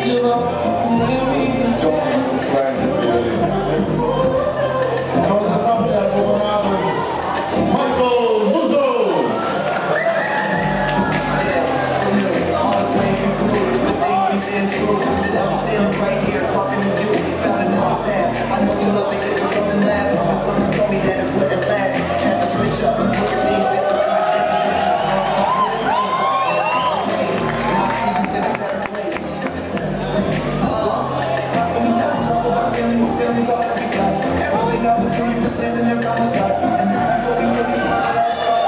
give up. Jonas Brian de Villers. En onze gaststerker vanavond, Michael Musso. Right here talking to you, found a new path. I know you love to get from and laugh. My son told me that it wouldn't last. Had to switch up and look at things that you see different. Now I see you in a better place. How can we not talk about family when family's all that we got? Everything I would do, you were standing there by my side. And now you know we really want to start.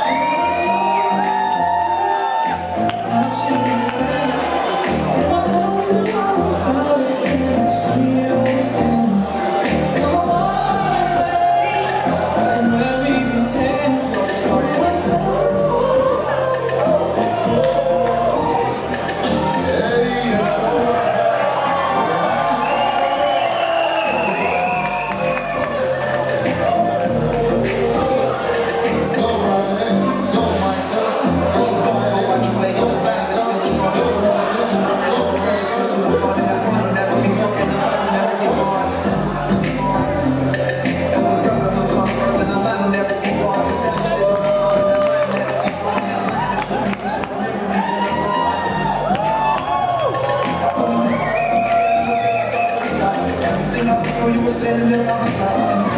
You were standing there by my side.